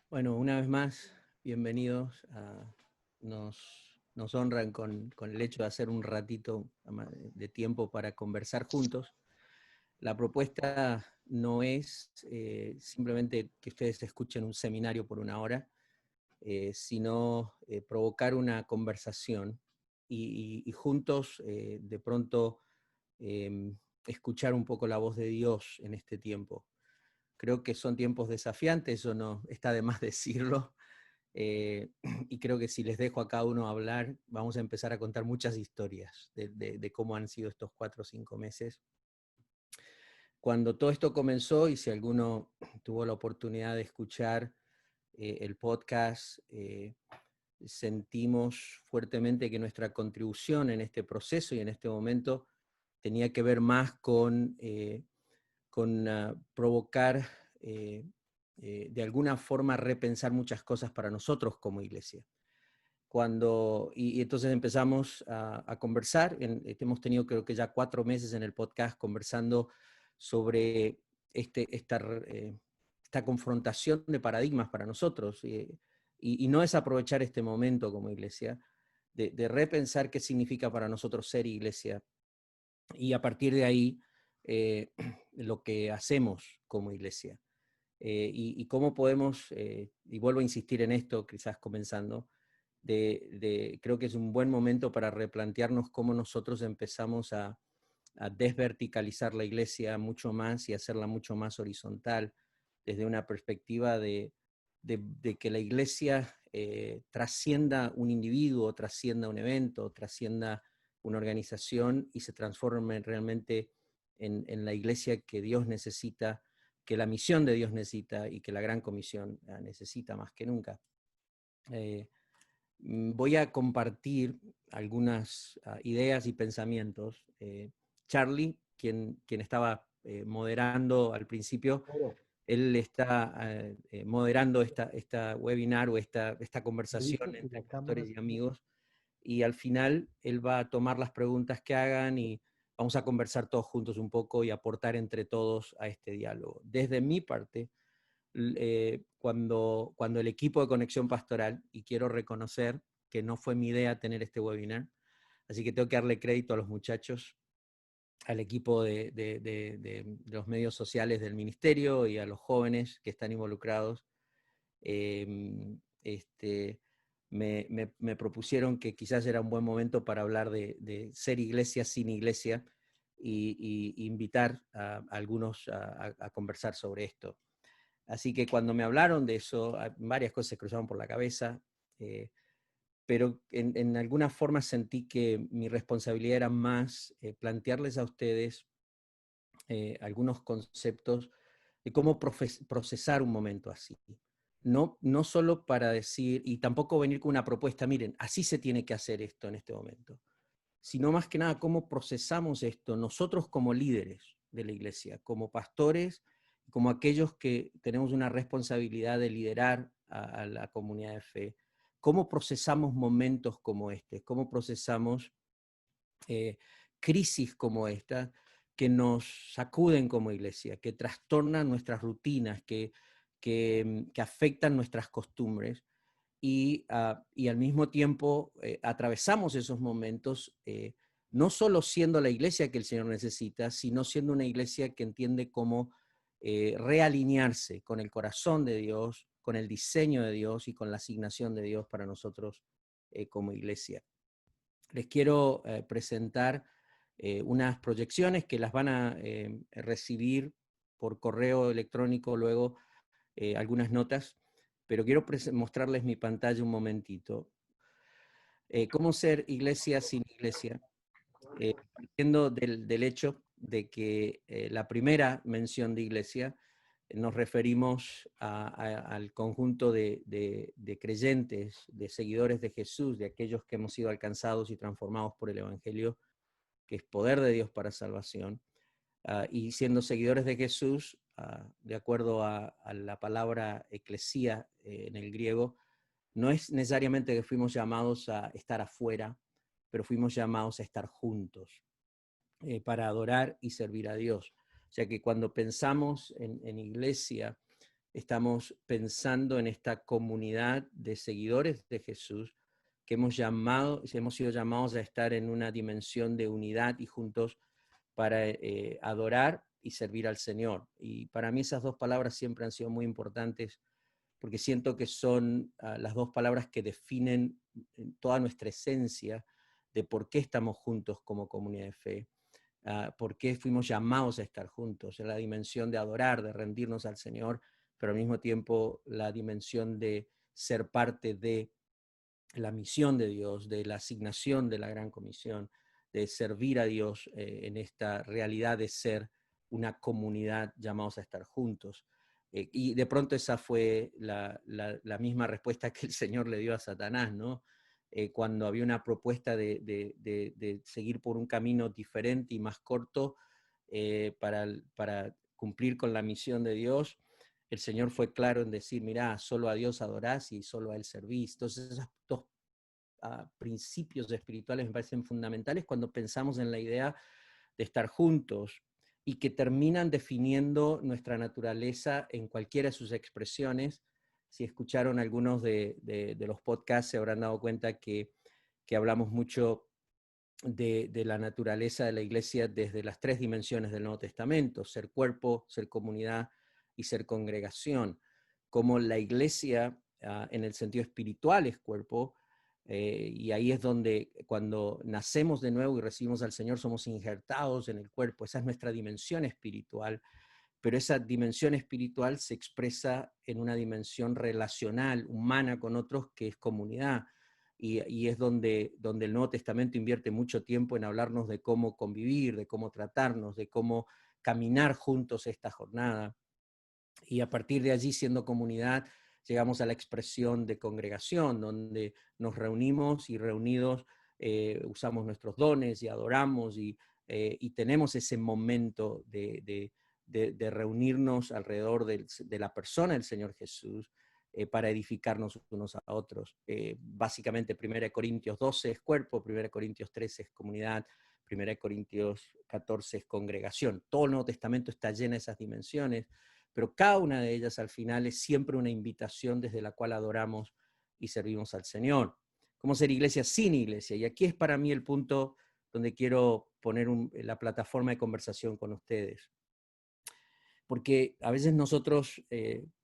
Bueno, una vez más, bienvenidos. Nos honran con el hecho de hacer un ratito de tiempo para conversar juntos. La propuesta no es simplemente que ustedes escuchen un seminario por una hora, sino provocar una conversación y juntos de pronto eh, escuchar un poco la voz de Dios en este tiempo. Creo que son tiempos desafiantes, eso no está de más decirlo. Eh, y creo que si les dejo a cada uno hablar, vamos a empezar a contar muchas historias de cómo han sido estos 4 o 5 meses. Cuando todo esto comenzó, y si alguno tuvo la oportunidad de escuchar el podcast, sentimos fuertemente que nuestra contribución en este proceso y en este momento tenía que ver más con provocar de alguna forma repensar muchas cosas para nosotros como iglesia. Y entonces empezamos a conversar, hemos tenido creo que ya 4 meses en el podcast conversando sobre esta confrontación de paradigmas para nosotros, y no desaprovechar este momento como iglesia, de repensar qué significa para nosotros ser iglesia, y a partir de ahí lo que hacemos como iglesia. Y cómo podemos, y vuelvo a insistir en esto, quizás comenzando, creo que es un buen momento para replantearnos cómo nosotros empezamos a desverticalizar la iglesia mucho más y hacerla mucho más horizontal, desde una perspectiva de que la iglesia trascienda un individuo, trascienda un evento, trascienda una organización y se transforme realmente en la iglesia que Dios necesita, que la misión de Dios necesita y que la Gran Comisión necesita más que nunca. Voy a compartir algunas ideas y pensamientos. Charlie, quien estaba moderando al principio, Claro, él está moderando esta webinar o esta conversación Felipe, y entre la pastores cámara. y amigos, y al final él va a tomar las preguntas que hagan y vamos a conversar todos juntos un poco y aportar entre todos a este diálogo. Desde mi parte, cuando el equipo de Conexión Pastoral, y quiero reconocer que no fue mi idea tener este webinar, así que tengo que darle crédito a los muchachos, al equipo de los medios sociales del ministerio y a los jóvenes que están involucrados. eh, este, me propusieron que quizás era un buen momento para hablar de ser iglesia sin iglesia y invitar a algunos a conversar sobre esto. Así que cuando me hablaron de eso, varias cosas se cruzaron por la cabeza, eh, pero en alguna forma sentí que mi responsabilidad era más plantearles a ustedes algunos conceptos de cómo procesar un momento así. No solo para decir, y tampoco venir con una propuesta, miren, así se tiene que hacer esto en este momento, sino más que nada cómo procesamos esto nosotros como líderes de la iglesia, como pastores, como aquellos que tenemos una responsabilidad de liderar a la comunidad de fe. ¿Cómo procesamos momentos como este? ¿Cómo procesamos eh, crisis como esta que nos sacuden como iglesia, que trastornan nuestras rutinas, que afectan nuestras costumbres? Y al mismo tiempo atravesamos esos momentos, no solo siendo la iglesia que el Señor necesita, sino siendo una iglesia que entiende cómo realinearse con el corazón de Dios, con el diseño de Dios y con la asignación de Dios para nosotros como iglesia. Les quiero presentar unas proyecciones que las van a recibir por correo electrónico luego, algunas notas, pero quiero mostrarles mi pantalla un momentito. ¿Cómo ser iglesia sin iglesia? Partiendo del hecho de que la primera mención de iglesia nos referimos al conjunto de creyentes, de seguidores de Jesús, de aquellos que hemos sido alcanzados y transformados por el Evangelio, que es poder de Dios para salvación. Y siendo seguidores de Jesús, de acuerdo a la palabra eclesía en el griego, no es necesariamente que fuimos llamados a estar afuera, pero fuimos llamados a estar juntos para adorar y servir a Dios. O sea que cuando pensamos en iglesia, estamos pensando en esta comunidad de seguidores de Jesús que hemos sido llamados a estar en una dimensión de unidad y juntos para adorar y servir al Señor. Y para mí esas dos palabras siempre han sido muy importantes porque siento que son las dos palabras que definen toda nuestra esencia de por qué estamos juntos como comunidad de fe, por qué fuimos llamados a estar juntos, en la dimensión de adorar, de rendirnos al Señor, pero al mismo tiempo la dimensión de ser parte de la misión de Dios, de la asignación de la Gran Comisión, de servir a Dios en esta realidad de ser una comunidad llamados a estar juntos. Y de pronto esa fue la misma respuesta que el Señor le dio a Satanás, ¿no? Cuando había una propuesta de seguir por un camino diferente y más corto para cumplir con la misión de Dios, el Señor fue claro en decir, mirá, solo a Dios adorás y solo a Él servís. Entonces esos dos principios espirituales me parecen fundamentales cuando pensamos en la idea de estar juntos y que terminan definiendo nuestra naturaleza en cualquiera de sus expresiones. Si escucharon algunos de los podcasts se habrán dado cuenta que hablamos mucho de la naturaleza de la iglesia desde las tres dimensiones del Nuevo Testamento, ser cuerpo, ser comunidad y ser congregación. Como la iglesia en el sentido espiritual es cuerpo, y ahí es donde cuando nacemos de nuevo y recibimos al Señor somos injertados en el cuerpo, esa es nuestra dimensión espiritual, pero esa dimensión espiritual se expresa en una dimensión relacional, humana con otros, que es comunidad. Y es donde el Nuevo Testamento invierte mucho tiempo en hablarnos de cómo convivir, de cómo tratarnos, de cómo caminar juntos esta jornada. Y a partir de allí, siendo comunidad, llegamos a la expresión de congregación, donde nos reunimos y reunidos usamos nuestros dones y adoramos y tenemos ese momento de reunirnos alrededor de la persona del Señor Jesús para edificarnos unos a otros. Básicamente, 1 Corintios 12 es cuerpo, 1 Corintios 13 es comunidad, 1 Corintios 14 es congregación. Todo el Nuevo Testamento está lleno de esas dimensiones, pero cada una de ellas al final es siempre una invitación desde la cual adoramos y servimos al Señor. ¿Cómo ser iglesia sin iglesia? Y aquí es para mí el punto donde quiero poner la plataforma de conversación con ustedes. Porque a veces nosotros,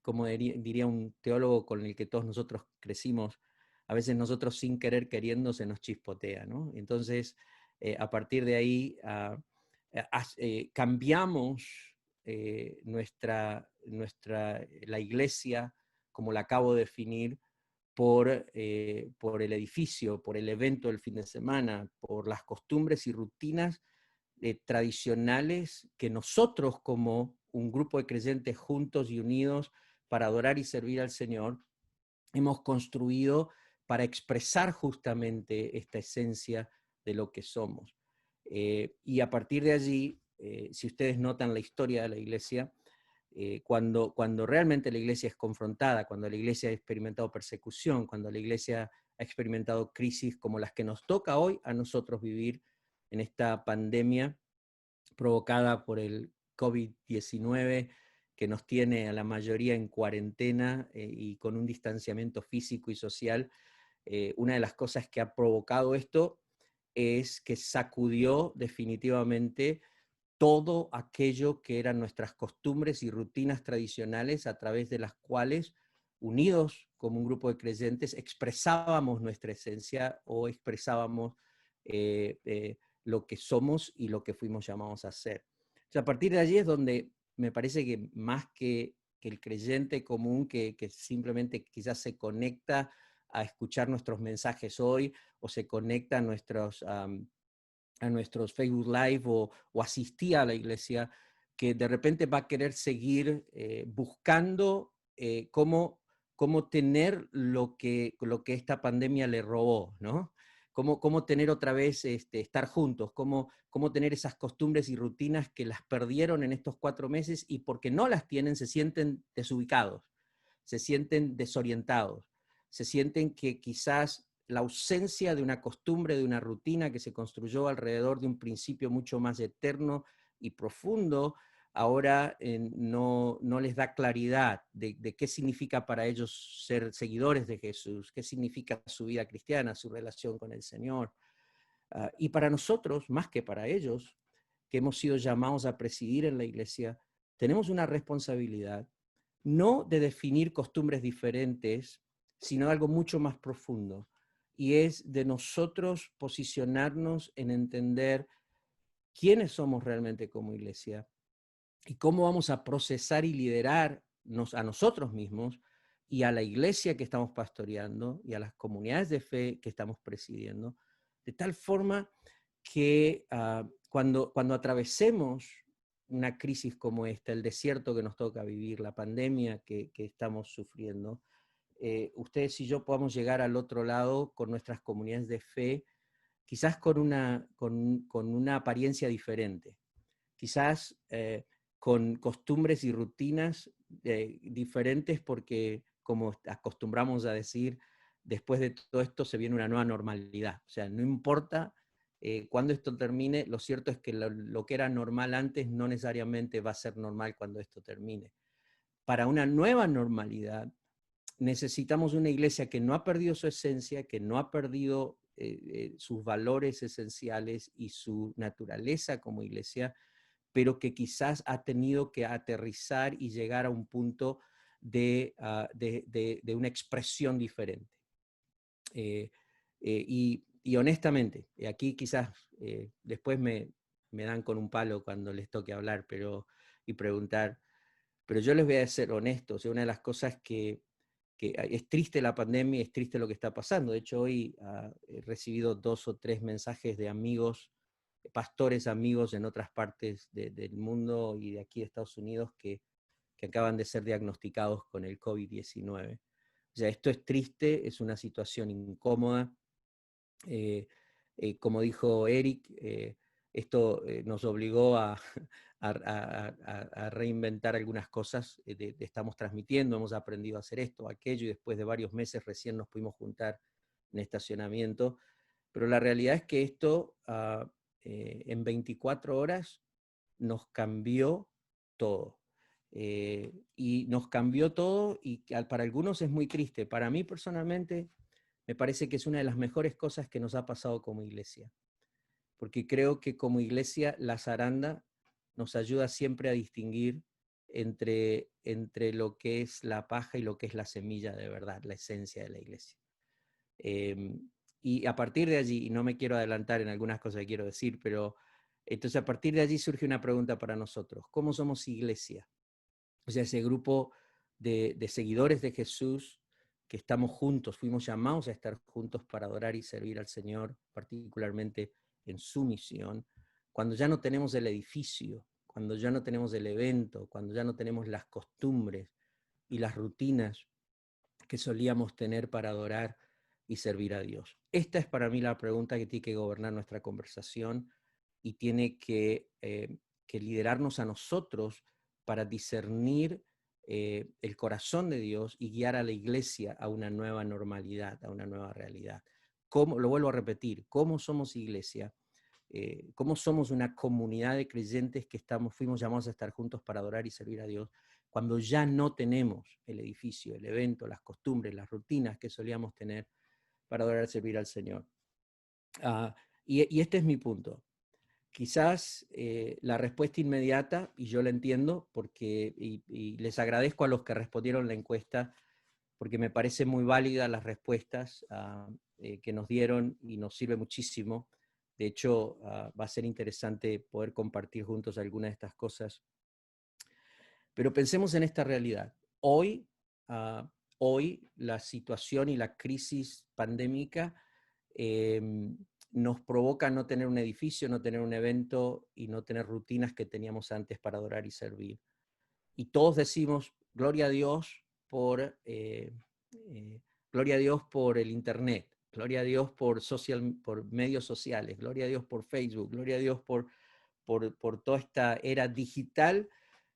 como diría un teólogo con el que todos nosotros crecimos, a veces nosotros sin querer queriendo se nos chispotea, ¿no? Entonces, a partir de ahí, cambiamos la iglesia, como la acabo de definir, por el edificio, por el evento del fin de semana, por las costumbres y rutinas tradicionales que nosotros como un grupo de creyentes juntos y unidos para adorar y servir al Señor, hemos construido para expresar justamente esta esencia de lo que somos. Y a partir de allí, si ustedes notan la historia de la iglesia, cuando realmente la iglesia es confrontada, cuando la iglesia ha experimentado persecución, cuando la iglesia ha experimentado crisis como las que nos toca hoy a nosotros vivir en esta pandemia provocada por el COVID-19, que nos tiene a la mayoría en cuarentena y con un distanciamiento físico y social. Una de las cosas que ha provocado esto es que sacudió definitivamente todo aquello que eran nuestras costumbres y rutinas tradicionales a través de las cuales, unidos como un grupo de creyentes, expresábamos nuestra esencia o expresábamos lo que somos y lo que fuimos llamados a ser. O sea, a partir de allí es donde me parece que más que el creyente común que simplemente quizás se conecta a escuchar nuestros mensajes hoy o se conecta a nuestros Facebook Live o asistía a la iglesia, que de repente va a querer seguir buscando cómo tener lo que esta pandemia le robó, ¿no? Cómo tener otra vez, estar juntos, cómo tener esas costumbres y rutinas que las perdieron en estos 4 meses y porque no las tienen se sienten desubicados, se sienten desorientados, se sienten que quizás la ausencia de una costumbre, de una rutina que se construyó alrededor de un principio mucho más eterno y profundo, ahora no les da claridad de qué significa para ellos ser seguidores de Jesús, qué significa su vida cristiana, su relación con el Señor. Y para nosotros, más que para ellos, que hemos sido llamados a presidir en la iglesia, tenemos una responsabilidad, no de definir costumbres diferentes, sino algo mucho más profundo, y es de nosotros posicionarnos en entender quiénes somos realmente como iglesia y cómo vamos a procesar y liderarnos a nosotros mismos y a la iglesia que estamos pastoreando y a las comunidades de fe que estamos presidiendo, de tal forma que cuando atravesemos una crisis como esta, el desierto que nos toca vivir, la pandemia que estamos sufriendo, ustedes y yo podamos llegar al otro lado con nuestras comunidades de fe, quizás con una apariencia diferente, quizás con costumbres y rutinas diferentes, porque como acostumbramos a decir, después de todo esto se viene una nueva normalidad. O sea, no importa cuando esto termine, lo cierto es que lo que era normal antes no necesariamente va a ser normal cuando esto termine. Para una nueva normalidad necesitamos una iglesia que no ha perdido su esencia, que no ha perdido sus valores esenciales y su naturaleza como iglesia, pero que quizás ha tenido que aterrizar y llegar a un punto de una expresión diferente. Y honestamente, aquí quizás después me dan con un palo cuando les toque hablar y preguntar, pero yo les voy a ser honesto, o sea, una de las cosas que es triste la pandemia, es triste lo que está pasando. De hecho, hoy he recibido 2 o 3 mensajes de amigos, pastores amigos en otras partes del mundo y de aquí de Estados Unidos que acaban de ser diagnosticados con el COVID-19. O sea, esto es triste, es una situación incómoda. Como dijo Eric, esto nos obligó a reinventar algunas cosas. Estamos transmitiendo, hemos aprendido a hacer esto, aquello, y después de varios meses recién nos pudimos juntar en estacionamiento. Pero la realidad es que esto en 24 horas nos cambió todo. Y nos cambió todo, y para algunos es muy triste. Para mí personalmente me parece que es una de las mejores cosas que nos ha pasado como iglesia, porque creo que como iglesia la zaranda nos ayuda siempre a distinguir entre lo que es la paja y lo que es la semilla de verdad, la esencia de la iglesia. Y a partir de allí, y no me quiero adelantar en algunas cosas que quiero decir, pero entonces a partir de allí surge una pregunta para nosotros: ¿cómo somos iglesia? O sea, ese grupo de seguidores de Jesús que estamos juntos, fuimos llamados a estar juntos para adorar y servir al Señor, particularmente en su misión, cuando ya no tenemos el edificio, cuando ya no tenemos el evento, cuando ya no tenemos las costumbres y las rutinas que solíamos tener para adorar y servir a Dios. Esta es para mí la pregunta que tiene que gobernar nuestra conversación y tiene que liderarnos a nosotros para discernir el corazón de Dios y guiar a la iglesia a una nueva normalidad, a una nueva realidad. ¿Cómo? Lo vuelvo a repetir: ¿cómo somos iglesia? ¿Cómo somos una comunidad de creyentes que fuimos llamados a estar juntos para adorar y servir a Dios, cuando ya no tenemos el edificio, el evento, las costumbres, las rutinas que solíamos tener para adorar y servir al Señor? Y este es mi punto. Quizás la respuesta inmediata, y yo la entiendo, y les agradezco a los que respondieron la encuesta, porque me parecen muy válidas las respuestas que nos dieron y nos sirve muchísimo. De hecho, va a ser interesante poder compartir juntos algunas de estas cosas. Pero pensemos en esta realidad. Hoy la situación y la crisis pandémica nos provoca no tener un edificio, no tener un evento y no tener rutinas que teníamos antes para adorar y servir. Y todos decimos: gloria a Dios gloria a Dios por el Internet, gloria a Dios por medios sociales, gloria a Dios por Facebook, gloria a Dios por toda esta era digital,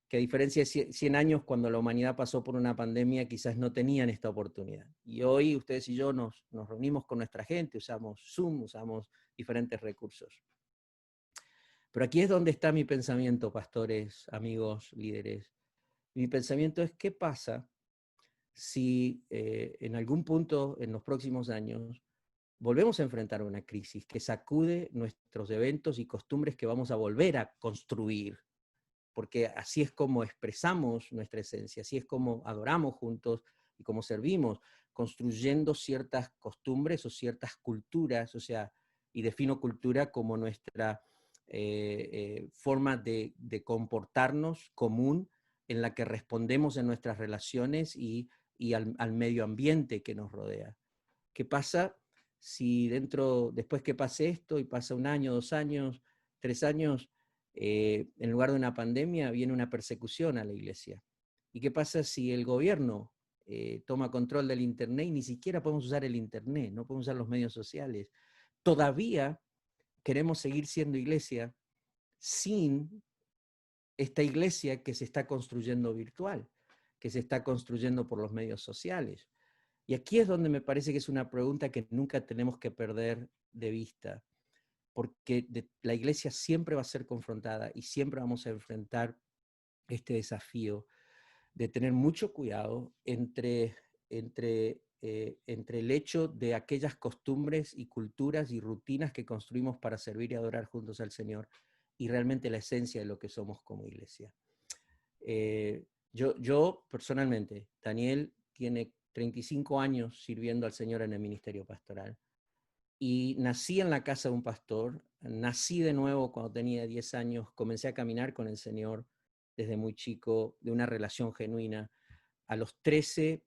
que a diferencia de 100 años, cuando la humanidad pasó por una pandemia, quizás no tenían esta oportunidad. Y hoy ustedes y yo nos reunimos con nuestra gente, usamos Zoom, usamos diferentes recursos. Pero aquí es donde está mi pensamiento, pastores, amigos, líderes. Mi pensamiento es, ¿qué pasa si en algún punto en los próximos años volvemos a enfrentar una crisis que sacude nuestros eventos y costumbres que vamos a volver a construir? Porque así es como expresamos nuestra esencia, así es como adoramos juntos y como servimos, construyendo ciertas costumbres o ciertas culturas, o sea, y defino cultura como nuestra forma de comportarnos común en la que respondemos en nuestras relaciones y al medio ambiente que nos rodea. ¿Qué pasa si después que pase esto y pasa un año, 2 años, 3 años, en lugar de una pandemia viene una persecución a la iglesia? ¿Y qué pasa si el gobierno toma control del Internet y ni siquiera podemos usar el Internet, no podemos usar los medios sociales? Todavía queremos seguir siendo iglesia sin esta iglesia que se está construyendo virtual, que se está construyendo por los medios sociales. Y aquí es donde me parece que es una pregunta que nunca tenemos que perder de vista, porque la iglesia siempre va a ser confrontada y siempre vamos a enfrentar este desafío de tener mucho cuidado entre el hecho de aquellas costumbres y culturas y rutinas que construimos para servir y adorar juntos al Señor y realmente la esencia de lo que somos como iglesia. Yo personalmente, Daniel tiene 35 años sirviendo al Señor en el ministerio pastoral y nací en la casa de un pastor, nací de nuevo cuando tenía 10 años, comencé a caminar con el Señor desde muy chico, de una relación genuina. A los 13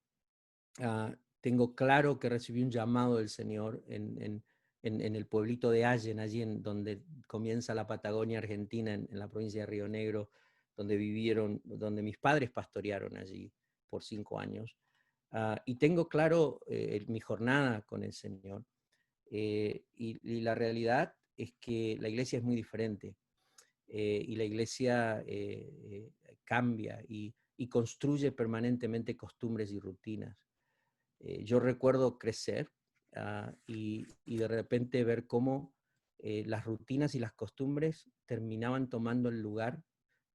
tengo claro que recibí un llamado del Señor en el pueblito de Allen, allí en donde comienza la Patagonia Argentina, en la provincia de Río Negro, donde mis padres pastorearon allí por 5 años. Y tengo claro mi jornada con el Señor. Y la realidad es que la iglesia es muy diferente. Y la iglesia cambia y construye permanentemente costumbres y rutinas. Yo recuerdo crecer y de repente ver cómo las rutinas y las costumbres terminaban tomando el lugar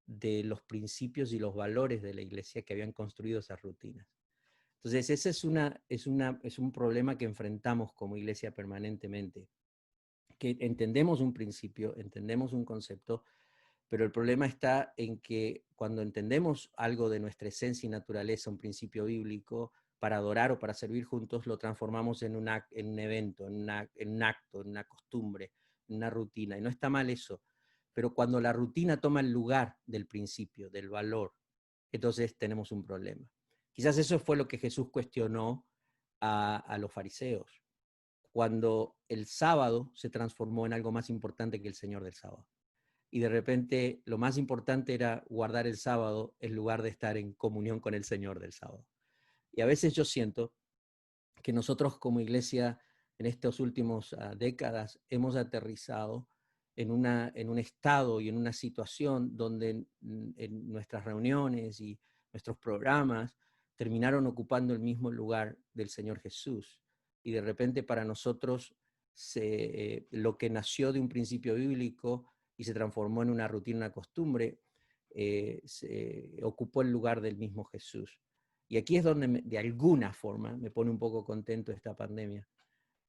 de los principios y los valores de la iglesia que habían construido esas rutinas. Entonces, ese es un problema que enfrentamos como iglesia permanentemente, que entendemos un principio, entendemos un concepto, pero el problema está en que cuando entendemos algo de nuestra esencia y naturaleza, un principio bíblico, para adorar o para servir juntos, lo transformamos en un evento, en un acto, en una costumbre, en una rutina. Y no está mal eso, pero cuando la rutina toma el lugar del principio, del valor, entonces tenemos un problema. Quizás eso fue lo que Jesús cuestionó a los fariseos, cuando el sábado se transformó en algo más importante que el Señor del sábado. Y de repente lo más importante era guardar el sábado en lugar de estar en comunión con el Señor del sábado. Y a veces yo siento que nosotros como iglesia en estas últimas décadas hemos aterrizado en un estado y en una situación donde en nuestras reuniones y nuestros programas terminaron ocupando el mismo lugar del Señor Jesús. Y de repente para nosotros lo que nació de un principio bíblico y se transformó en una rutina, una costumbre, se ocupó el lugar del mismo Jesús. Y aquí es donde de alguna forma me pone un poco contento esta pandemia,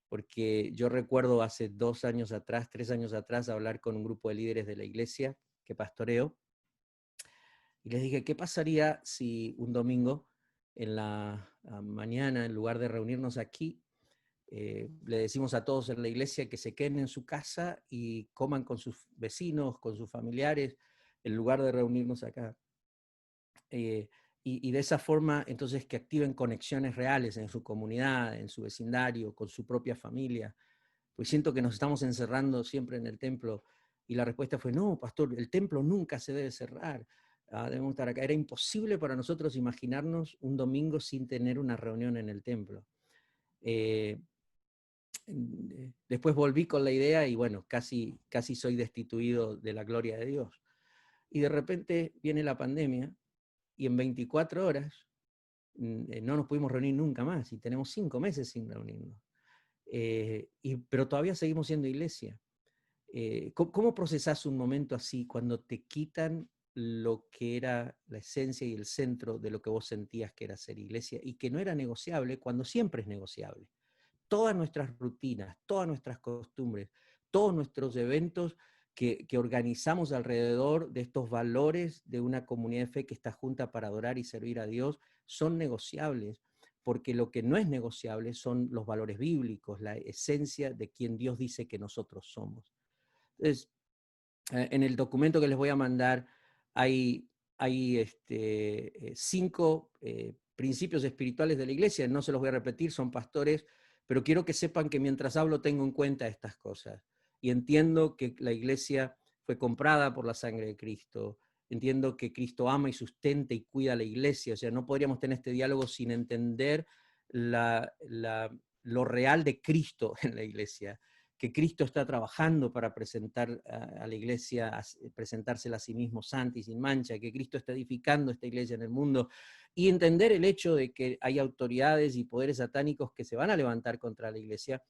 porque yo recuerdo hace 2 años atrás, 3 años atrás, hablar con un grupo de líderes de la iglesia que pastoreo, y les dije, ¿qué pasaría si un domingo en la mañana, en lugar de reunirnos aquí, le decimos a todos en la iglesia que se queden en su casa y coman con sus vecinos, con sus familiares, en lugar de reunirnos acá? Y de esa forma, entonces, que activen conexiones reales en su comunidad, en su vecindario, con su propia familia. Pues siento que nos estamos encerrando siempre en el templo. Y la respuesta fue, no, pastor, el templo nunca se debe cerrar. Debemos estar acá. Era imposible para nosotros imaginarnos un domingo sin tener una reunión en el templo. Después volví con la idea y bueno, casi soy destituido de la gloria de Dios. Y de repente viene la pandemia y en 24 horas no nos pudimos reunir nunca más y tenemos 5 meses sin reunirnos. Pero todavía seguimos siendo iglesia. ¿cómo procesás un momento así cuando te quitan lo que era la esencia y el centro de lo que vos sentías que era ser iglesia y que no era negociable cuando siempre es negociable? Todas nuestras rutinas, todas nuestras costumbres, todos nuestros eventos que organizamos alrededor de estos valores de una comunidad de fe que está junta para adorar y servir a Dios son negociables, porque lo que no es negociable son los valores bíblicos, la esencia de quien Dios dice que nosotros somos. Entonces, en el documento que les voy a mandar hay 5 principios espirituales de la iglesia, no se los voy a repetir, son pastores, pero quiero que sepan que mientras hablo tengo en cuenta estas cosas. Y entiendo que la iglesia fue comprada por la sangre de Cristo, entiendo que Cristo ama y sustenta y cuida a la iglesia, o sea, no podríamos tener este diálogo sin entender lo real de Cristo en la iglesia, que Cristo está trabajando para presentar a la iglesia, presentársela a sí mismo santa y sin mancha, que Cristo está edificando esta iglesia en el mundo, y entender el hecho de que hay autoridades y poderes satánicos que se van a levantar contra la iglesia,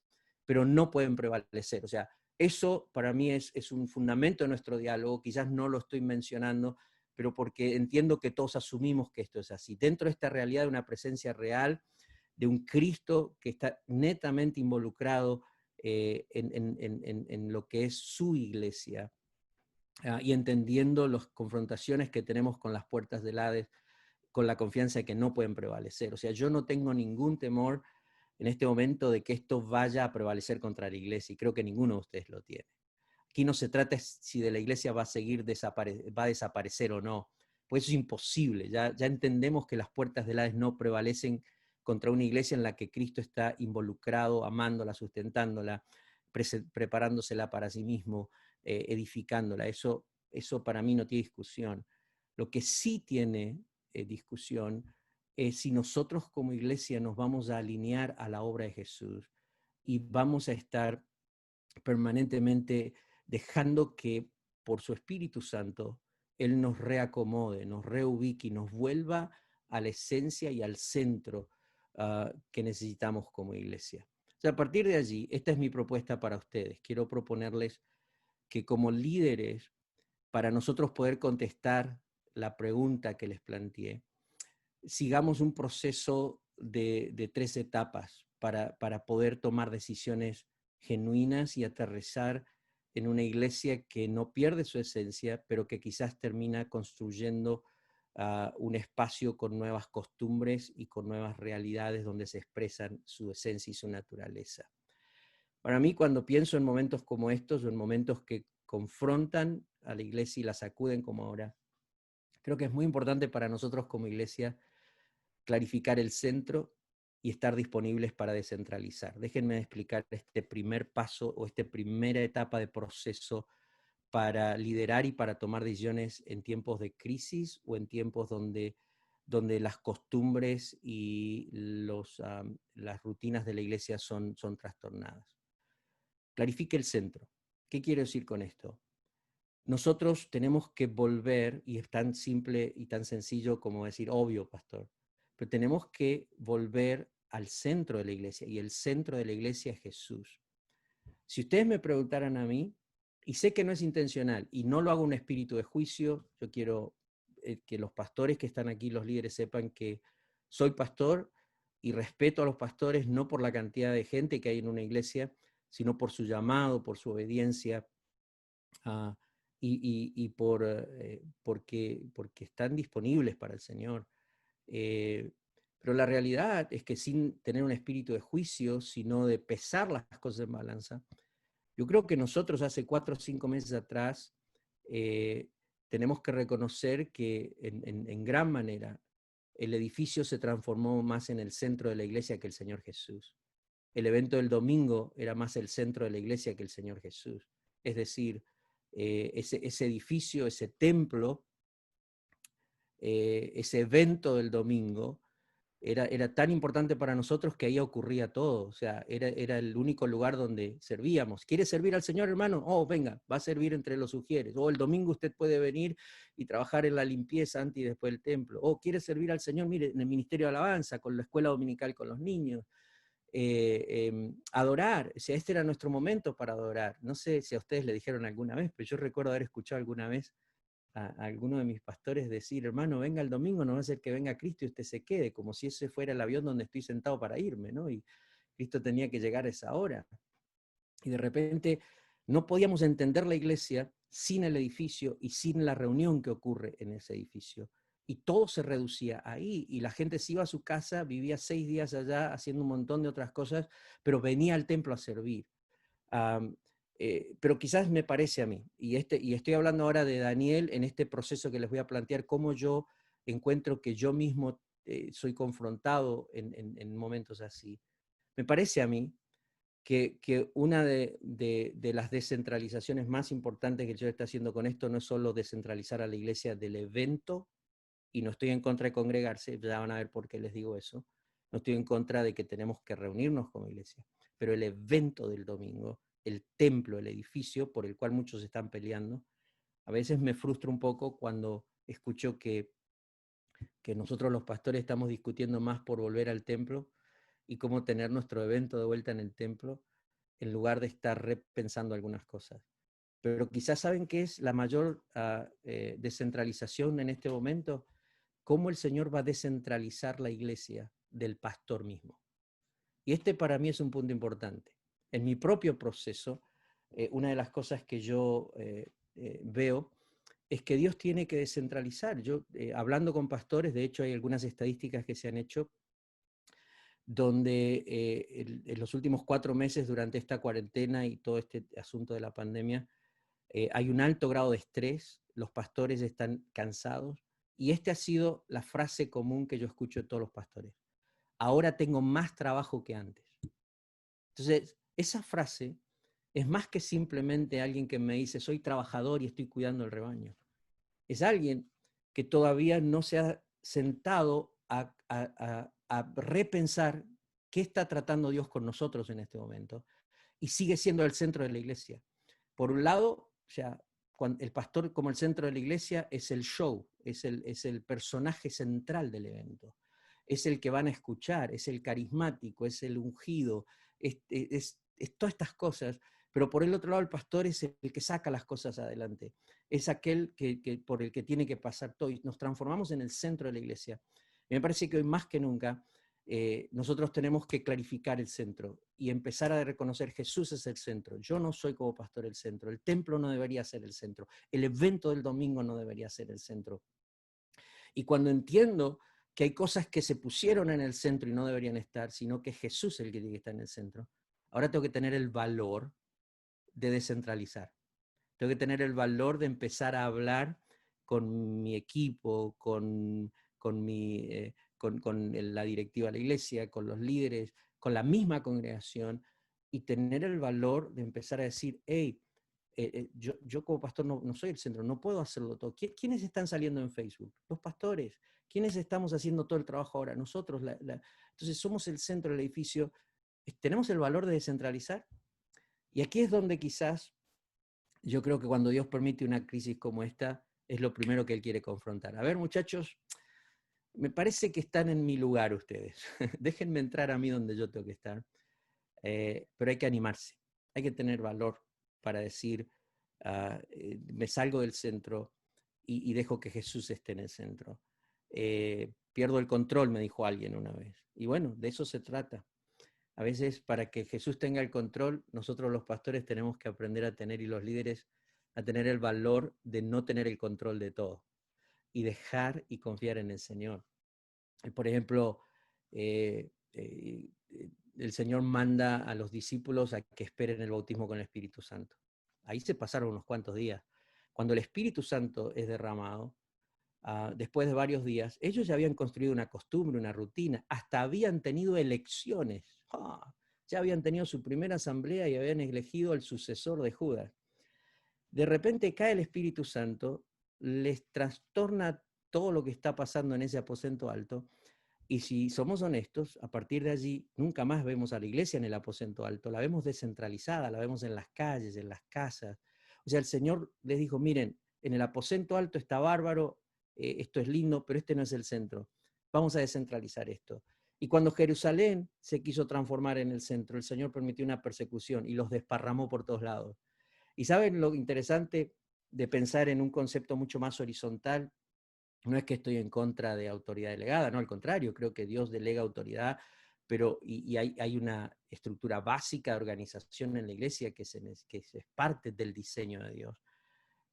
pero no pueden prevalecer. O sea, eso para mí es un fundamento de nuestro diálogo, quizás no lo estoy mencionando, pero porque entiendo que todos asumimos que esto es así. Dentro de esta realidad de una presencia real, de un Cristo que está netamente involucrado en lo que es su iglesia, y entendiendo las confrontaciones que tenemos con las puertas del Hades, con la confianza de que no pueden prevalecer. O sea, yo no tengo ningún temor en este momento de que esto vaya a prevalecer contra la iglesia, y creo que ninguno de ustedes lo tiene. Aquí no se trata si de la iglesia va a seguir va a desaparecer o no, pues eso es imposible. Ya entendemos que las puertas del Hades no prevalecen contra una iglesia en la que Cristo está involucrado, amándola, sustentándola, preparándosela para sí mismo, edificándola. Eso para mí no tiene discusión. Lo que sí tiene discusión es si nosotros como iglesia nos vamos a alinear a la obra de Jesús y vamos a estar permanentemente dejando que por su Espíritu Santo Él nos reacomode, nos reubique y nos vuelva a la esencia y al centro que necesitamos como iglesia. O sea, a partir de allí, esta es mi propuesta para ustedes. Quiero proponerles que como líderes, para nosotros poder contestar la pregunta que les planteé, sigamos un proceso de 3 etapas para poder tomar decisiones genuinas y aterrizar en una iglesia que no pierde su esencia, pero que quizás termina construyendo un espacio con nuevas costumbres y con nuevas realidades donde se expresan su esencia y su naturaleza. Para mí, cuando pienso en momentos como estos, o en momentos que confrontan a la iglesia y la sacuden como ahora, creo que es muy importante para nosotros como iglesia clarificar el centro y estar disponibles para descentralizar. Déjenme explicar este primer paso o esta primera etapa de proceso para liderar y para tomar decisiones en tiempos de crisis o en tiempos donde las costumbres y las rutinas de la iglesia son trastornadas. Clarifique el centro. ¿Qué quiero decir con esto? Nosotros tenemos que volver, y es tan simple y tan sencillo como decir, obvio, pastor, pero tenemos que volver al centro de la iglesia, y el centro de la iglesia es Jesús. Si ustedes me preguntaran a mí, y sé que no es intencional, y no lo hago un espíritu de juicio, yo quiero que los pastores que están aquí, los líderes, sepan que soy pastor y respeto a los pastores no por la cantidad de gente que hay en una iglesia, sino por su llamado, por su obediencia, porque están disponibles para el Señor. Pero la realidad es que sin tener un espíritu de juicio, sino de pesar las cosas en balanza, yo creo que nosotros hace 4 o 5 meses atrás tenemos que reconocer que en gran manera el edificio se transformó más en el centro de la iglesia que el Señor Jesús. El evento del domingo era más el centro de la iglesia que el Señor Jesús. Es decir, ese edificio, ese templo, ese evento del domingo, era tan importante para nosotros que ahí ocurría todo. O sea, era el único lugar donde servíamos. ¿Quiere servir al Señor, hermano? Oh, venga, va a servir entre los sugieres. O el domingo usted puede venir y trabajar en la limpieza antes y después del templo. O quiere servir al Señor, mire, en el ministerio de alabanza, con la escuela dominical con los niños. adorar. O sea, este era nuestro momento para adorar. No sé si a ustedes le dijeron alguna vez, pero yo recuerdo haber escuchado alguna vez a alguno de mis pastores decir, hermano, venga el domingo, no va a ser que venga Cristo y usted se quede, como si ese fuera el avión donde estoy sentado para irme, ¿no? Y Cristo tenía que llegar a esa hora. Y de repente no podíamos entender la iglesia sin el edificio y sin la reunión que ocurre en ese edificio. Y todo se reducía ahí, y la gente se iba a su casa, vivía 6 días allá haciendo un montón de otras cosas, pero venía al templo a servir. Pero quizás me parece a mí, y estoy hablando ahora de Daniel en este proceso que les voy a plantear, cómo yo encuentro que yo mismo soy confrontado en momentos así. Me parece a mí que una de las descentralizaciones más importantes que yo está haciendo con esto no es solo descentralizar a la iglesia del evento, y no estoy en contra de congregarse, ya van a ver por qué les digo eso, no estoy en contra de que tenemos que reunirnos como iglesia, pero el evento del domingo, el templo, el edificio por el cual muchos están peleando, a veces me frustra un poco cuando escucho que nosotros los pastores estamos discutiendo más por volver al templo y cómo tener nuestro evento de vuelta en el templo, en lugar de estar repensando algunas cosas. Pero quizás saben qué es la mayor descentralización en este momento, cómo el Señor va a descentralizar la iglesia del pastor mismo. Y este para mí es un punto importante. En mi propio proceso, una de las cosas que yo veo es que Dios tiene que descentralizar. Yo, hablando con pastores, de hecho hay algunas estadísticas que se han hecho donde en los últimos 4 meses durante esta cuarentena y todo este asunto de la pandemia, hay un alto grado de estrés, los pastores están cansados, y esta ha sido la frase común que yo escucho de todos los pastores. Ahora tengo más trabajo que antes. Entonces, esa frase es más que simplemente alguien que me dice, soy trabajador y estoy cuidando el rebaño. Es alguien que todavía no se ha sentado a repensar qué está tratando Dios con nosotros en este momento, y sigue siendo el centro de la iglesia. Por un lado, o sea, el pastor como el centro de la iglesia es el show, es el personaje central del evento, es el que van a escuchar, es el carismático, es el ungido, es todas estas cosas, pero por el otro lado el pastor es el que saca las cosas adelante, es aquel por el que tiene que pasar todo, y nos transformamos en el centro de la iglesia. Me parece que hoy más que nunca nosotros tenemos que clarificar el centro y empezar a reconocer Jesús es el centro. Yo no soy como pastor el centro, el templo no debería ser el centro, el evento del domingo no debería ser el centro. Y cuando entiendo que hay cosas que se pusieron en el centro y no deberían estar, sino que Jesús es el que tiene que estar en el centro, ahora tengo que tener el valor de descentralizar. Tengo que tener el valor de empezar a hablar con mi equipo, con la directiva de la iglesia, con los líderes, con la misma congregación, y tener el valor de empezar a decir, hey, yo como pastor no soy el centro, no puedo hacerlo todo. ¿Quiénes están saliendo en Facebook? Los pastores. ¿Quiénes estamos haciendo todo el trabajo ahora? Nosotros. Entonces somos el centro del edificio. ¿Tenemos el valor de descentralizar? Y aquí es donde quizás yo creo que cuando Dios permite una crisis como esta, es lo primero que Él quiere confrontar. A ver, muchachos, me parece que están en mi lugar ustedes. Déjenme entrar a mí donde yo tengo que estar. Pero hay que animarse, hay que tener valor para decir, me salgo del centro y dejo que Jesús esté en el centro. Pierdo el control, me dijo alguien una vez. Y bueno, de eso se trata. A veces para que Jesús tenga el control, nosotros los pastores tenemos que aprender a tener, y los líderes, a tener el valor de no tener el control de todo y dejar y confiar en el Señor. Por ejemplo, el Señor manda a los discípulos a que esperen el bautismo con el Espíritu Santo. Ahí se pasaron unos cuantos días. Cuando el Espíritu Santo es derramado, después de varios días, ellos ya habían construido una costumbre, una rutina, hasta habían tenido elecciones. Ya habían tenido su primera asamblea y habían elegido al sucesor de Judas. De repente cae el Espíritu Santo, les trastorna todo lo que está pasando en ese aposento alto, y si somos honestos, a partir de allí nunca más vemos a la iglesia en el aposento alto, la vemos descentralizada, la vemos en las calles, en las casas. O sea, el Señor les dijo, miren, en el aposento alto está bárbaro, esto es lindo, pero este no es el centro. Vamos a descentralizar esto. Y cuando Jerusalén se quiso transformar en el centro, el Señor permitió una persecución y los desparramó por todos lados. ¿Y saben lo interesante de pensar en un concepto mucho más horizontal? No es que estoy en contra de autoridad delegada, no, al contrario, creo que Dios delega autoridad, pero y hay una estructura básica de organización en la iglesia que es parte del diseño de Dios.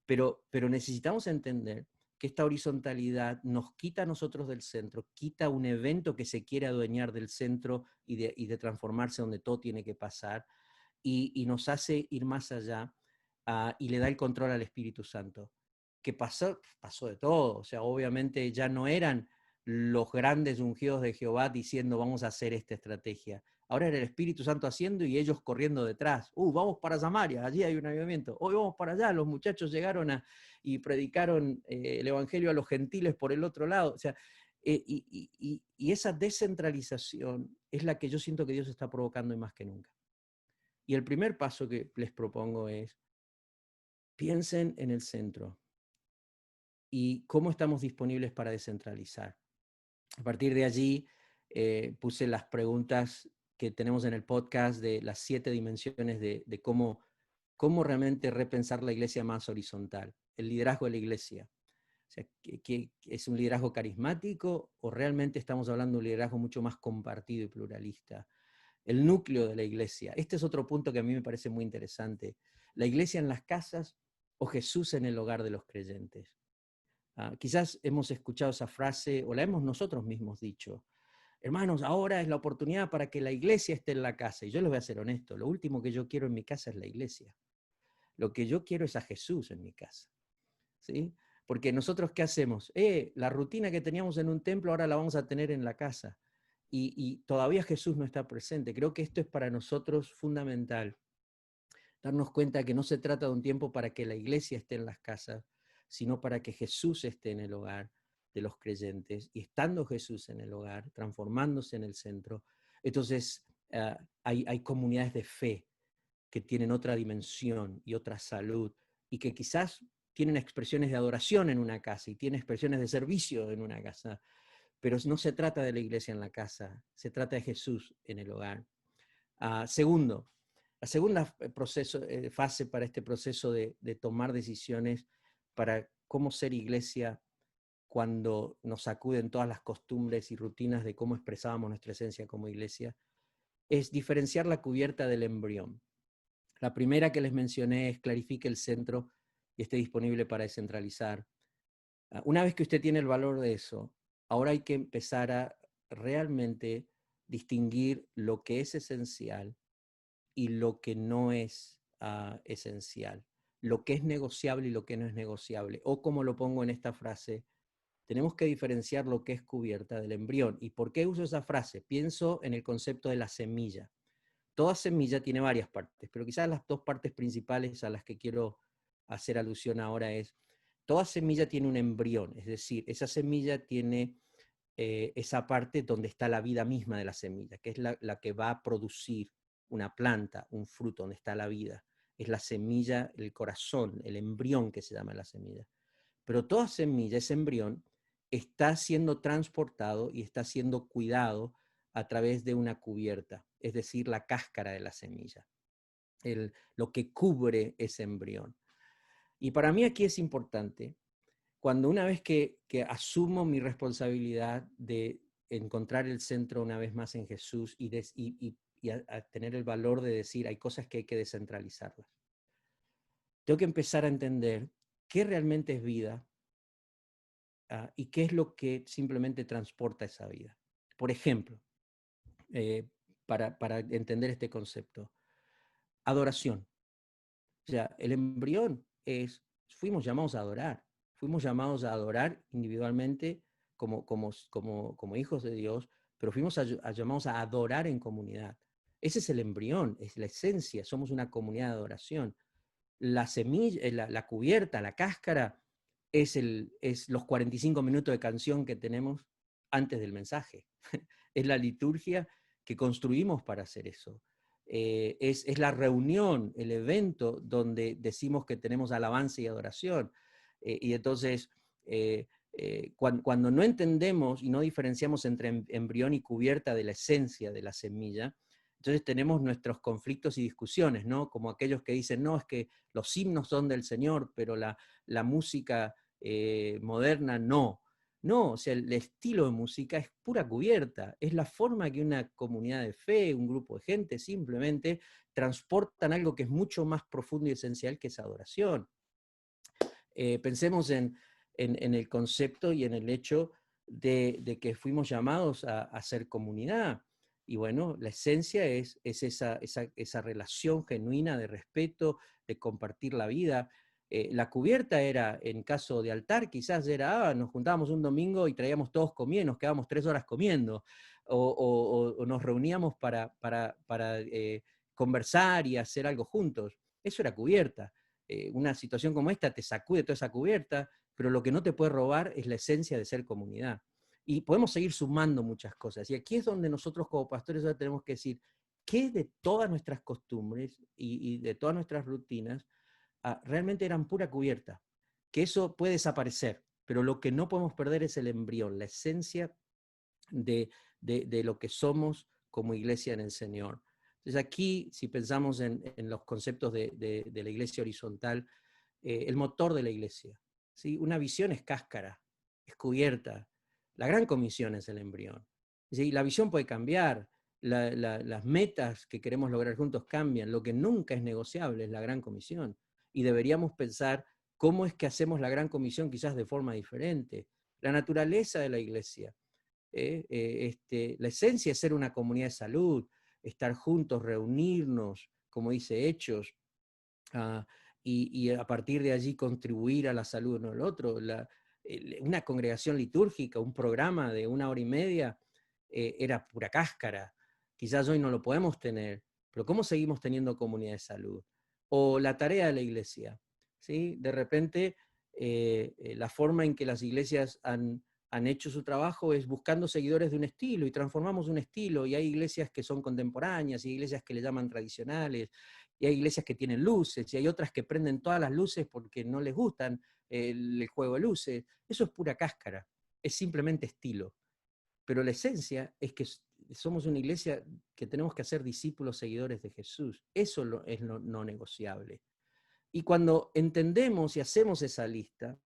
Pero necesitamos entender que esta horizontalidad nos quita a nosotros del centro, quita un evento que se quiere adueñar del centro y de transformarse donde todo tiene que pasar, y nos hace ir más allá y le da el control al Espíritu Santo. Que pasó de todo, o sea, obviamente ya no eran los grandes ungidos de Jehová diciendo vamos a hacer esta estrategia. Ahora era el Espíritu Santo haciendo y ellos corriendo detrás. Vamos para Samaria, allí hay un avivamiento. Hoy vamos para allá, los muchachos llegaron y predicaron el Evangelio a los gentiles por el otro lado. O sea, y esa descentralización es la que yo siento que Dios está provocando y más que nunca. Y el primer paso que les propongo es, piensen en el centro y cómo estamos disponibles para descentralizar. A partir de allí, puse las preguntas que tenemos en el podcast de las 7 dimensiones de cómo realmente repensar la iglesia más horizontal, el liderazgo de la iglesia. O sea, ¿que es un liderazgo carismático o realmente estamos hablando de un liderazgo mucho más compartido y pluralista? El núcleo de la iglesia. Este es otro punto que a mí me parece muy interesante. La iglesia en las casas o Jesús en el hogar de los creyentes. Quizás hemos escuchado esa frase o la hemos nosotros mismos dicho. Hermanos, ahora es la oportunidad para que la iglesia esté en la casa. Y yo les voy a ser honesto, lo último que yo quiero en mi casa es la iglesia. Lo que yo quiero es a Jesús en mi casa. ¿Sí? Porque nosotros, ¿qué hacemos? La rutina que teníamos en un templo ahora la vamos a tener en la casa. Y todavía Jesús no está presente. Creo que esto es para nosotros fundamental. Darnos cuenta que no se trata de un tiempo para que la iglesia esté en las casas, sino para que Jesús esté en el hogar de los creyentes. Y estando Jesús en el hogar, transformándose en el centro, entonces hay comunidades de fe que tienen otra dimensión y otra salud, y que quizás tienen expresiones de adoración en una casa y tienen expresiones de servicio en una casa, pero no se trata de la iglesia en la casa, se trata de Jesús en el hogar. Segundo, la segunda fase para este proceso de tomar decisiones para cómo ser iglesia cuando nos sacuden todas las costumbres y rutinas de cómo expresábamos nuestra esencia como iglesia, es diferenciar la cubierta del embrión. La primera que les mencioné es clarifique el centro y esté disponible para descentralizar. Una vez que usted tiene el valor de eso, ahora hay que empezar a realmente distinguir lo que es esencial y lo que no es esencial, lo que es negociable y lo que no es negociable. O como lo pongo en esta frase, tenemos que diferenciar lo que es cubierta del embrión. ¿Y por qué uso esa frase? Pienso en el concepto de la semilla. Toda semilla tiene varias partes, pero quizás las dos partes principales a las que quiero hacer alusión ahora es, toda semilla tiene un embrión, es decir, esa semilla tiene esa parte donde está la vida misma de la semilla, que es la que va a producir una planta, un fruto, donde está la vida. Es la semilla, el corazón, el embrión que se llama la semilla. Pero toda semilla, ese embrión, está siendo transportado y está siendo cuidado a través de una cubierta, es decir, la cáscara de la semilla, lo que cubre ese embrión. Y para mí aquí es importante, cuando una vez que asumo mi responsabilidad de encontrar el centro una vez más en Jesús y a tener el valor de decir, hay cosas que hay que descentralizarlas. Tengo que empezar a entender qué realmente es vida y qué es lo que simplemente transporta esa vida. Por ejemplo, para entender este concepto, adoración. O sea, el embrión fuimos llamados a adorar individualmente como hijos de Dios, pero fuimos llamados a adorar en comunidad. Ese es el embrión, es la esencia, somos una comunidad de adoración. La semilla, la cubierta, la cáscara, es los 45 minutos de canción que tenemos antes del mensaje. Es la liturgia que construimos para hacer eso. Es la reunión, el evento donde decimos que tenemos alabanza y adoración. Y entonces Cuando no entendemos y no diferenciamos entre embrión y cubierta de la esencia de la semilla, entonces tenemos nuestros conflictos y discusiones, ¿no? Como aquellos que dicen, no, es que los himnos son del Señor, pero la música moderna no. No, o sea, el estilo de música es pura cubierta, es la forma que una comunidad de fe, un grupo de gente simplemente transportan algo que es mucho más profundo y esencial, que es adoración. Pensemos en el concepto y en el hecho de que fuimos llamados a ser comunidad. Y bueno, la esencia es esa relación genuina de respeto, de compartir la vida. La cubierta era, en caso de altar, quizás era, nos juntábamos un domingo y traíamos todos comida y nos quedábamos 3 horas comiendo. O nos reuníamos para conversar y hacer algo juntos. Eso era cubierta. Una situación como esta te sacude toda esa cubierta, pero lo que no te puede robar es la esencia de ser comunidad. Y podemos seguir sumando muchas cosas. Y aquí es donde nosotros como pastores ahora tenemos que decir, ¿qué de todas nuestras costumbres y de todas nuestras rutinas realmente eran pura cubierta? Que eso puede desaparecer, pero lo que no podemos perder es el embrión, la esencia de lo que somos como iglesia en el Señor. Entonces aquí, si pensamos en los conceptos de la iglesia horizontal, el motor de la iglesia, ¿sí? Una visión es cáscara, es cubierta. La gran comisión es el embrión. ¿Sí? La visión puede cambiar, las metas que queremos lograr juntos cambian. Lo que nunca es negociable es la gran comisión. Y deberíamos pensar cómo es que hacemos la gran comisión quizás de forma diferente. La naturaleza de la iglesia. La esencia es ser una comunidad de salud, estar juntos, reunirnos, como dice Hechos, uh, y a partir de allí contribuir a la salud uno del otro. Una congregación litúrgica, un programa de 1 hora y media, era pura cáscara. Quizás hoy no lo podemos tener, pero ¿cómo seguimos teniendo comunidad de salud? O la tarea de la iglesia, ¿sí? De repente, la forma en que las iglesias han hecho su trabajo es buscando seguidores de un estilo y transformamos un estilo, y hay iglesias que son contemporáneas, y iglesias que le llaman tradicionales, y hay iglesias que tienen luces, y hay otras que prenden todas las luces porque no les gustan el juego de luces. Eso es pura cáscara, es simplemente estilo. Pero la esencia es que somos una iglesia que tenemos que hacer discípulos seguidores de Jesús. Eso es lo no negociable. Y cuando entendemos y hacemos esa lista,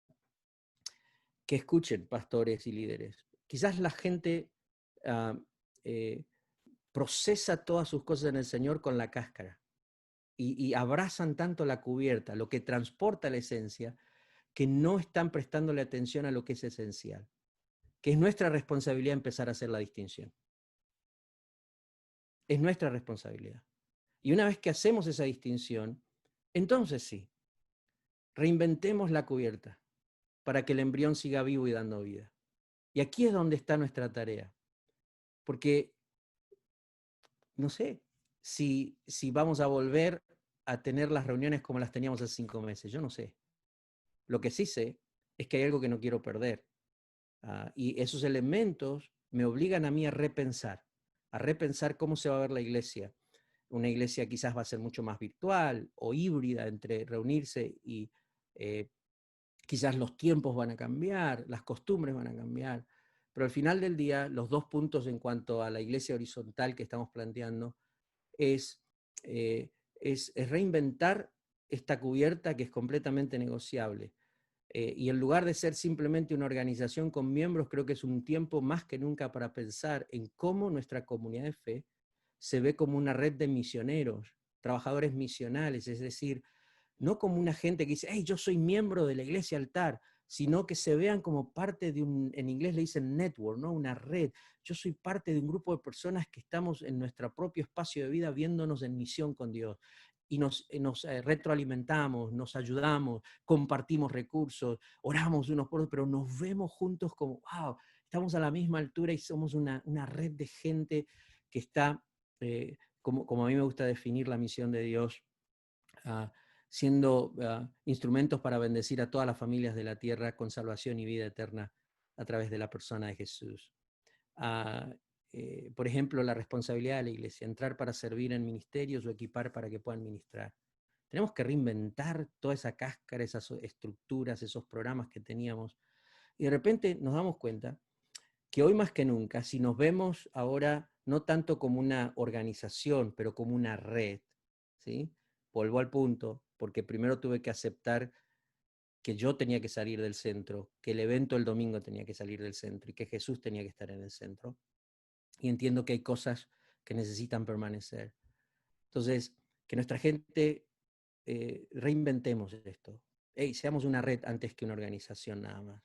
que escuchen pastores y líderes, quizás la gente uh, eh, procesa todas sus cosas en el Señor con la cáscara. Y abrazan tanto la cubierta, lo que transporta la esencia, que no están prestándole atención a lo que es esencial, que es nuestra responsabilidad empezar a hacer la distinción. Es nuestra responsabilidad. Y una vez que hacemos esa distinción, entonces sí, reinventemos la cubierta para que el embrión siga vivo y dando vida. Y aquí es donde está nuestra tarea. Porque, no sé, si vamos a volver a tener las reuniones como las teníamos hace 5 meses, yo no sé. Lo que sí sé es que hay algo que no quiero perder. Y esos elementos me obligan a mí a repensar cómo se va a ver la iglesia. Una iglesia quizás va a ser mucho más virtual o híbrida entre reunirse y quizás los tiempos van a cambiar, las costumbres van a cambiar. Pero al final del día, los 2 puntos en cuanto a la iglesia horizontal que estamos planteando es, es reinventar esta cubierta que es completamente negociable. Y en lugar de ser simplemente una organización con miembros, creo que es un tiempo más que nunca para pensar en cómo nuestra comunidad de fe se ve como una red de misioneros, trabajadores misionales, es decir, no como una gente que dice, hey, yo soy miembro de la iglesia altar, sino que se vean como parte de en inglés le dicen network, ¿no? Una red. Yo soy parte de un grupo de personas que estamos en nuestro propio espacio de vida viéndonos en misión con Dios. Y nos retroalimentamos, nos ayudamos, compartimos recursos, oramos unos por otros, pero nos vemos juntos como, wow, estamos a la misma altura y somos una red de gente que está, como a mí me gusta definir la misión de Dios, siendo instrumentos para bendecir a todas las familias de la tierra con salvación y vida eterna a través de la persona de Jesús. Por ejemplo, la responsabilidad de la iglesia, entrar para servir en ministerios o equipar para que puedan ministrar. Tenemos que reinventar toda esa cáscara, esas estructuras, esos programas que teníamos, Y de repente nos damos cuenta que hoy más que nunca, si nos vemos ahora no tanto como una organización, pero como una red, ¿sí? Vuelvo al punto, porque primero tuve que aceptar que yo tenía que salir del centro, que el evento el domingo tenía que salir del centro y que Jesús tenía que estar en el centro. Y entiendo que hay cosas que necesitan permanecer. Entonces, que nuestra gente reinventemos esto. Hey, seamos una red antes que una organización nada más.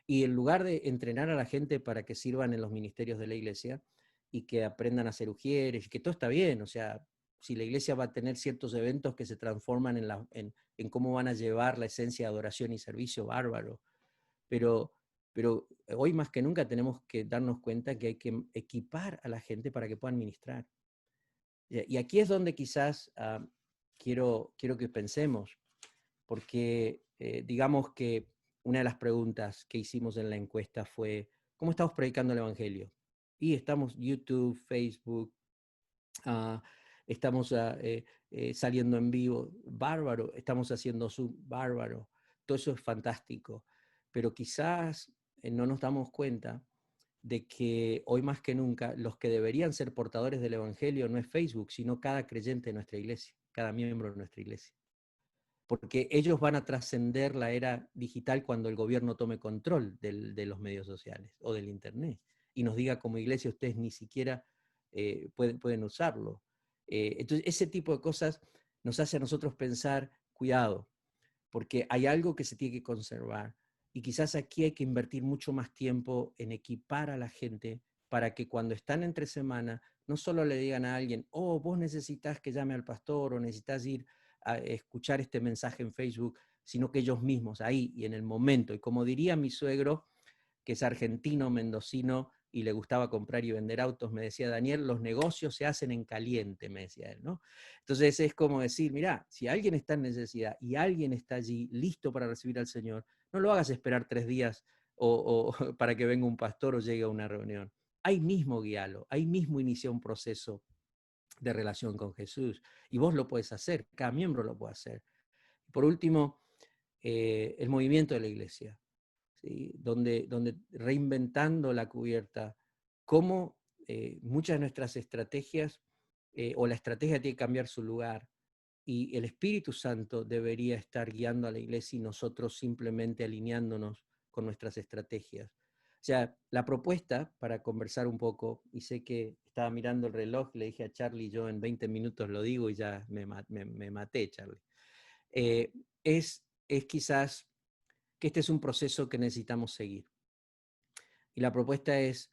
Y en lugar de entrenar a la gente para que sirvan en los ministerios de la iglesia y que aprendan a ser ujieres, y que todo está bien, o sea, si la iglesia va a tener ciertos eventos que se transforman en cómo van a llevar la esencia de adoración y servicio, bárbaro. Pero, pero hoy más que nunca tenemos que darnos cuenta que hay que equipar a la gente para que puedan ministrar. Y aquí es donde quizás quiero que pensemos, porque digamos que una de las preguntas que hicimos en la encuesta fue, ¿cómo estamos predicando el Evangelio? Y estamos YouTube, Facebook, uh, estamos saliendo en vivo, bárbaro, estamos haciendo Zoom, bárbaro, todo eso es fantástico, pero quizás no nos damos cuenta de que hoy más que nunca los que deberían ser portadores del Evangelio no es Facebook, sino cada creyente de nuestra iglesia, cada miembro de nuestra iglesia. Porque ellos van a trascender la era digital cuando el gobierno tome control de los medios sociales o del Internet y nos diga como iglesia ustedes ni siquiera pueden usarlo. Entonces, ese tipo de cosas nos hace a nosotros pensar, cuidado, porque hay algo que se tiene que conservar. Y quizás aquí hay que invertir mucho más tiempo en equipar a la gente para que cuando están entre semana no solo le digan a alguien, oh, vos necesitas que llame al pastor o necesitas ir a escuchar este mensaje en Facebook, sino que ellos mismos, ahí y en el momento. Y como diría mi suegro, que es argentino, mendocino, y le gustaba comprar y vender autos, me decía, Daniel, los negocios se hacen en caliente, me decía él, ¿no? Entonces es como decir, mirá, si alguien está en necesidad y alguien está allí listo para recibir al Señor, no lo hagas esperar 3 días o para que venga un pastor o llegue a una reunión. Ahí mismo guíalo, ahí mismo inicia un proceso de relación con Jesús. Y vos lo puedes hacer, cada miembro lo puede hacer. Por último, el movimiento de la iglesia. ¿Sí? Donde reinventando la cubierta, cómo muchas de nuestras estrategias o la estrategia tiene que cambiar su lugar y el Espíritu Santo debería estar guiando a la iglesia y nosotros simplemente alineándonos con nuestras estrategias. O sea, la propuesta, para conversar un poco, y sé que estaba mirando el reloj, le dije a Charlie, yo en 20 minutos lo digo y ya me maté, Charlie, es quizás que este es un proceso que necesitamos seguir. Y la propuesta es,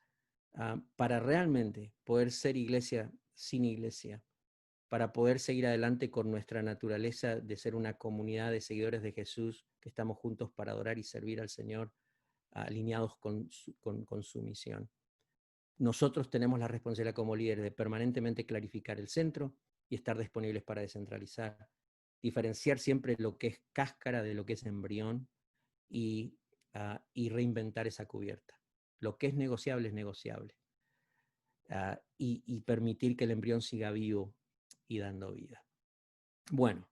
para realmente poder ser iglesia sin iglesia, para poder seguir adelante con nuestra naturaleza de ser una comunidad de seguidores de Jesús, que estamos juntos para adorar y servir al Señor, alineados con su misión. Nosotros tenemos la responsabilidad como líderes de permanentemente clarificar el centro y estar disponibles para descentralizar, diferenciar siempre lo que es cáscara de lo que es embrión y reinventar esa cubierta. Lo que es negociable es negociable. Y permitir que el embrión siga vivo y dando vida. Bueno,